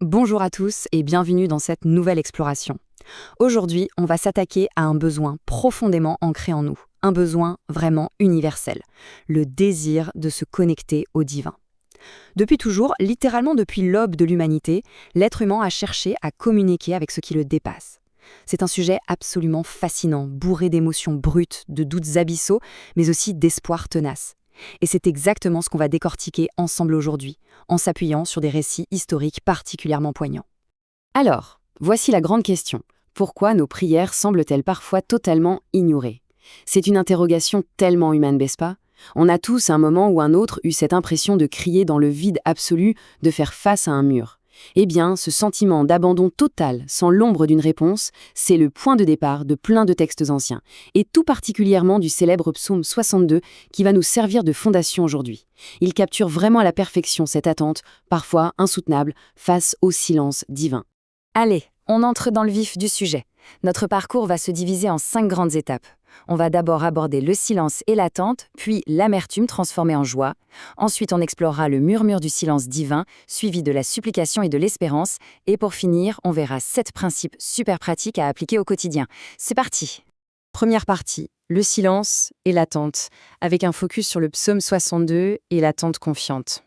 Bonjour à tous et bienvenue dans cette nouvelle exploration. Aujourd'hui, on va s'attaquer à un besoin profondément ancré en nous, un besoin vraiment universel, le désir de se connecter au divin. Depuis toujours, littéralement depuis l'aube de l'humanité, l'être humain a cherché à communiquer avec ce qui le dépasse. C'est un sujet absolument fascinant, bourré d'émotions brutes, de doutes abyssaux, mais aussi d'espoir tenace. Et c'est exactement ce qu'on va décortiquer ensemble aujourd'hui, en s'appuyant sur des récits historiques particulièrement poignants. Alors, voici la grande question. Pourquoi nos prières semblent-elles parfois totalement ignorées? C'est une interrogation tellement humaine, n'est-ce pas? On a tous, à un moment ou un autre, eu cette impression de crier dans le vide absolu, de faire face à un mur. Eh bien, ce sentiment d'abandon total, sans l'ombre d'une réponse, c'est le point de départ de plein de textes anciens, et tout particulièrement du célèbre psaume 62 qui va nous servir de fondation aujourd'hui. Il capture vraiment à la perfection cette attente, parfois insoutenable, face au silence divin. Allez, on entre dans le vif du sujet. Notre parcours va se diviser en 5 grandes étapes. On va d'abord aborder le silence et l'attente, puis l'amertume transformée en joie. Ensuite, on explorera le murmure du silence divin, suivi de la supplication et de l'espérance. Et pour finir, on verra 7 principes super pratiques à appliquer au quotidien. C'est parti! Première partie, le silence et l'attente, avec un focus sur le psaume 62 et l'attente confiante.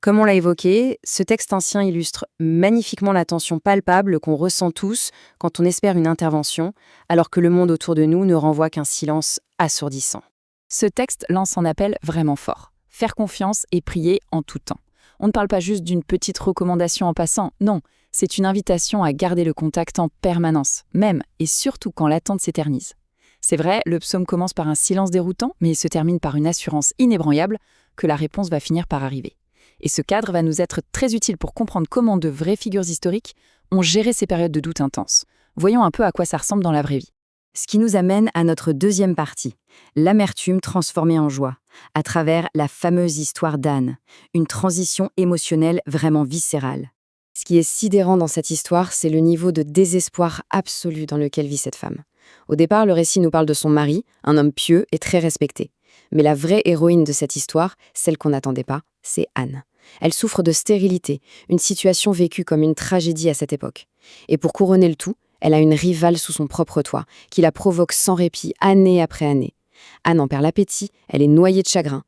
Comme on l'a évoqué, ce texte ancien illustre magnifiquement la tension palpable qu'on ressent tous quand on espère une intervention, alors que le monde autour de nous ne renvoie qu'un silence assourdissant. Ce texte lance un appel vraiment fort. Faire confiance et prier en tout temps. On ne parle pas juste d'une petite recommandation en passant, non, c'est une invitation à garder le contact en permanence, même et surtout quand l'attente s'éternise. C'est vrai, le psaume commence par un silence déroutant, mais il se termine par une assurance inébranlable que la réponse va finir par arriver. Et ce cadre va nous être très utile pour comprendre comment de vraies figures historiques ont géré ces périodes de doute intenses. Voyons un peu à quoi ça ressemble dans la vraie vie. Ce qui nous amène à notre deuxième partie, l'amertume transformée en joie, à travers la fameuse histoire d'Anne, une transition émotionnelle vraiment viscérale. Ce qui est sidérant dans cette histoire, c'est le niveau de désespoir absolu dans lequel vit cette femme. Au départ, le récit nous parle de son mari, un homme pieux et très respecté. Mais la vraie héroïne de cette histoire, celle qu'on n'attendait pas, c'est Anne. Elle souffre de stérilité, une situation vécue comme une tragédie à cette époque. Et pour couronner le tout, elle a une rivale sous son propre toit, qui la provoque sans répit, année après année. Anne en perd l'appétit, elle est noyée de chagrin.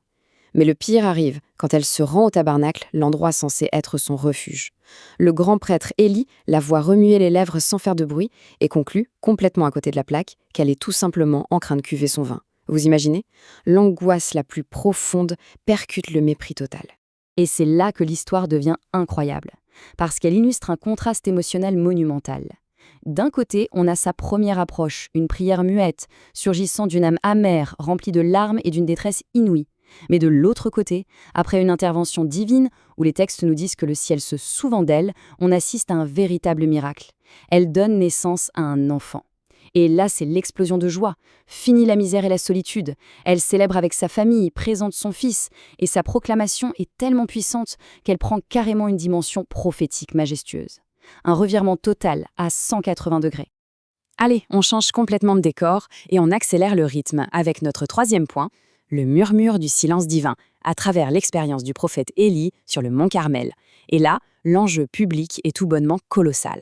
Mais le pire arrive quand elle se rend au tabernacle, l'endroit censé être son refuge. Le grand prêtre Élie la voit remuer les lèvres sans faire de bruit et conclut, complètement à côté de la plaque, qu'elle est tout simplement en train de cuver son vin. Vous imaginez? L'angoisse la plus profonde percute le mépris total. Et c'est là que l'histoire devient incroyable, parce qu'elle illustre un contraste émotionnel monumental. D'un côté, on a sa première approche, une prière muette, surgissant d'une âme amère, remplie de larmes et d'une détresse inouïe. Mais de l'autre côté, après une intervention divine, où les textes nous disent que le ciel se souvent d'elle, on assiste à un véritable miracle. Elle donne naissance à un enfant. Et là, c'est l'explosion de joie. Fini la misère et la solitude. Elle célèbre avec sa famille, présente son fils, et sa proclamation est tellement puissante qu'elle prend carrément une dimension prophétique majestueuse. Un revirement total à 180 degrés. Allez, on change complètement de décor et on accélère le rythme avec notre troisième point, le murmure du silence divin, à travers l'expérience du prophète Élie sur le mont Carmel. Et là, l'enjeu public est tout bonnement colossal.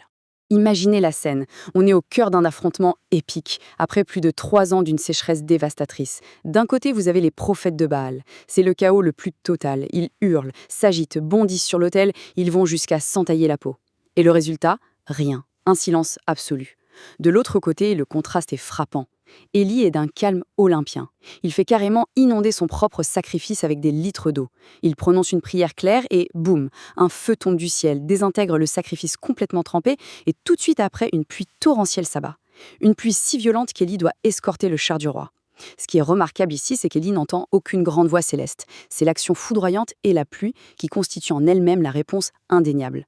Imaginez la scène, on est au cœur d'un affrontement épique, après plus de 3 ans d'une sécheresse dévastatrice. D'un côté, vous avez les prophètes de Baal. C'est le chaos le plus total. Ils hurlent, s'agitent, bondissent sur l'autel, ils vont jusqu'à s'entailler la peau. Et le résultat? Rien. Un silence absolu. De l'autre côté, le contraste est frappant. Élie est d'un calme olympien. Il fait carrément inonder son propre sacrifice avec des litres d'eau. Il prononce une prière claire et boum, un feu tombe du ciel, désintègre le sacrifice complètement trempé et tout de suite après, une pluie torrentielle s'abat. Une pluie si violente qu'Élie doit escorter le char du roi. Ce qui est remarquable ici, c'est qu'Élie n'entend aucune grande voix céleste. C'est l'action foudroyante et la pluie qui constituent en elle-même la réponse indéniable.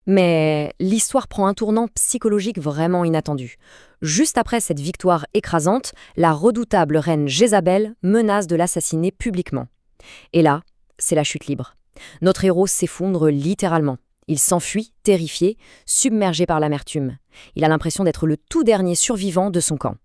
Mais l'histoire prend un tournant psychologique vraiment inattendu. Juste après cette victoire écrasante, la redoutable reine Jézabel menace de l'assassiner publiquement. Et là, c'est la chute libre. Notre héros s'effondre littéralement. Il s'enfuit, terrifié, submergé par l'amertume. Il a l'impression d'être le tout dernier survivant de son camp.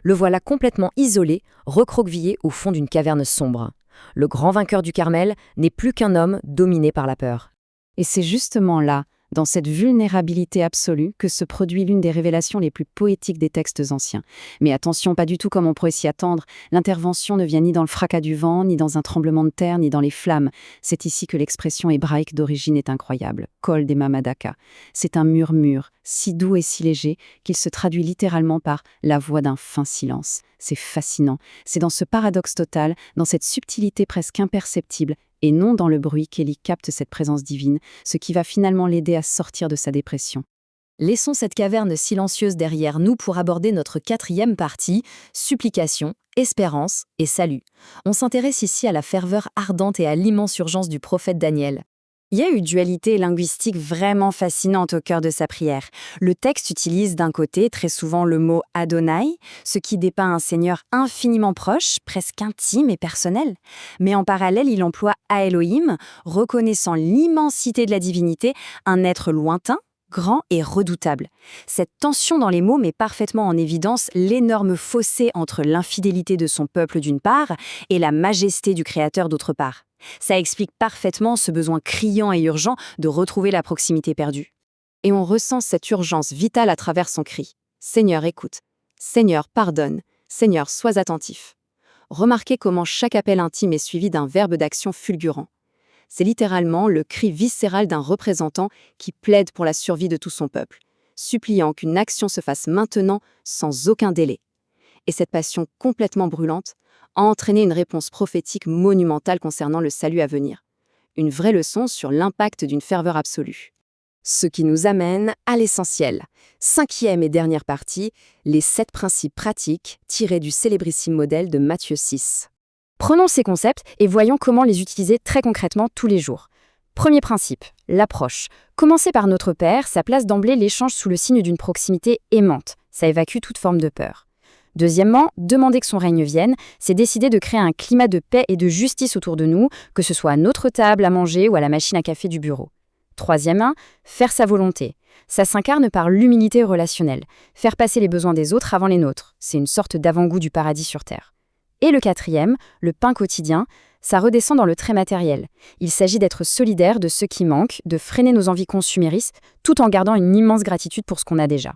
Le voilà complètement isolé, recroquevillé au fond d'une caverne sombre. Le grand vainqueur du Carmel n'est plus qu'un homme dominé par la peur. Et c'est justement là dans cette vulnérabilité absolue que se produit l'une des révélations les plus poétiques des textes anciens. Mais attention, pas du tout comme on pourrait s'y attendre, l'intervention ne vient ni dans le fracas du vent, ni dans un tremblement de terre, ni dans les flammes. C'est ici que l'expression hébraïque d'origine est incroyable, Kol Dema Madaka. C'est un murmure, si doux et si léger, qu'il se traduit littéralement par la voix d'un fin silence. C'est fascinant, c'est dans ce paradoxe total, dans cette subtilité presque imperceptible, et non dans le bruit qu'Élie capte cette présence divine, ce qui va finalement l'aider à sortir de sa dépression. Laissons cette caverne silencieuse derrière nous pour aborder notre 4e partie, supplication, espérance et salut. On s'intéresse ici à la ferveur ardente et à l'immense urgence du prophète Daniel. Il y a une dualité linguistique vraiment fascinante au cœur de sa prière. Le texte utilise d'un côté très souvent le mot Adonai, ce qui dépeint un Seigneur infiniment proche, presque intime et personnel. Mais en parallèle, il emploie Elohim, reconnaissant l'immensité de la divinité, un être lointain, grand et redoutable. Cette tension dans les mots met parfaitement en évidence l'énorme fossé entre l'infidélité de son peuple d'une part et la majesté du Créateur d'autre part. Ça explique parfaitement ce besoin criant et urgent de retrouver la proximité perdue. Et on ressent cette urgence vitale à travers son cri. Seigneur, écoute. Seigneur, pardonne. Seigneur, sois attentif. Remarquez comment chaque appel intime est suivi d'un verbe d'action fulgurant. C'est littéralement le cri viscéral d'un représentant qui plaide pour la survie de tout son peuple, suppliant qu'une action se fasse maintenant sans aucun délai. Et cette passion complètement brûlante a entraîné une réponse prophétique monumentale concernant le salut à venir. Une vraie leçon sur l'impact d'une ferveur absolue. Ce qui nous amène à l'essentiel. 5e et dernière partie, les 7 principes pratiques tirés du célébrissime modèle de Matthieu 6. Prenons ces concepts et voyons comment les utiliser très concrètement tous les jours. Premier principe, l'approche. Commencer par notre Père, ça place d'emblée l'échange sous le signe d'une proximité aimante. Ça évacue toute forme de peur. Deuxièmement, demander que son règne vienne, c'est décider de créer un climat de paix et de justice autour de nous, que ce soit à notre table à manger ou à la machine à café du bureau. Troisièmement, faire sa volonté. Ça s'incarne par l'humilité relationnelle. Faire passer les besoins des autres avant les nôtres. C'est une sorte d'avant-goût du paradis sur Terre. Et le 4e, le pain quotidien, ça redescend dans le très matériel. Il s'agit d'être solidaire de ceux qui manquent, de freiner nos envies consuméristes, tout en gardant une immense gratitude pour ce qu'on a déjà.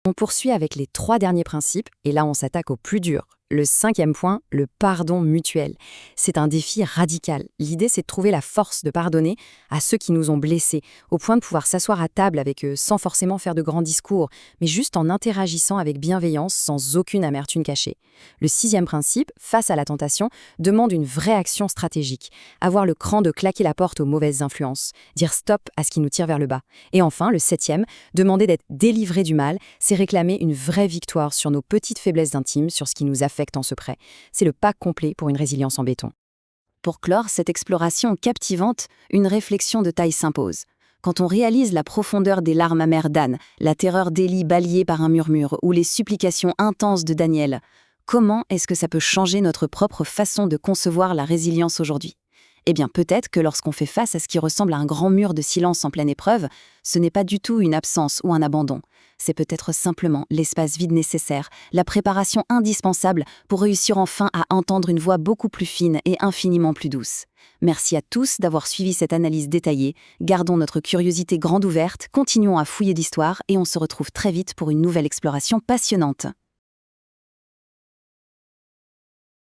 On poursuit avec les 3 derniers principes, et là on s'attaque au plus dur. Le 5e point, le pardon mutuel. C'est un défi radical. L'idée, c'est de trouver la force de pardonner à ceux qui nous ont blessés, au point de pouvoir s'asseoir à table avec eux sans forcément faire de grands discours, mais juste en interagissant avec bienveillance sans aucune amertume cachée. Le 6e principe, face à la tentation, demande une vraie action stratégique. Avoir le cran de claquer la porte aux mauvaises influences, dire stop à ce qui nous tire vers le bas. Et enfin, le 7e, demander d'être délivré du mal, c'est réclamer une vraie victoire sur nos petites faiblesses intimes, sur ce qui nous affecte en secret. C'est le pas complet pour une résilience en béton. Pour clore cette exploration captivante, une réflexion de taille s'impose. Quand on réalise la profondeur des larmes amères d'Anne, la terreur d'Élie balayée par un murmure ou les supplications intenses de Daniel, comment est-ce que ça peut changer notre propre façon de concevoir la résilience aujourd'hui ? Eh bien, peut-être que lorsqu'on fait face à ce qui ressemble à un grand mur de silence en pleine épreuve, ce n'est pas du tout une absence ou un abandon. C'est peut-être simplement l'espace vide nécessaire, la préparation indispensable pour réussir enfin à entendre une voix beaucoup plus fine et infiniment plus douce. Merci à tous d'avoir suivi cette analyse détaillée. Gardons notre curiosité grande ouverte, continuons à fouiller d'histoire et on se retrouve très vite pour une nouvelle exploration passionnante.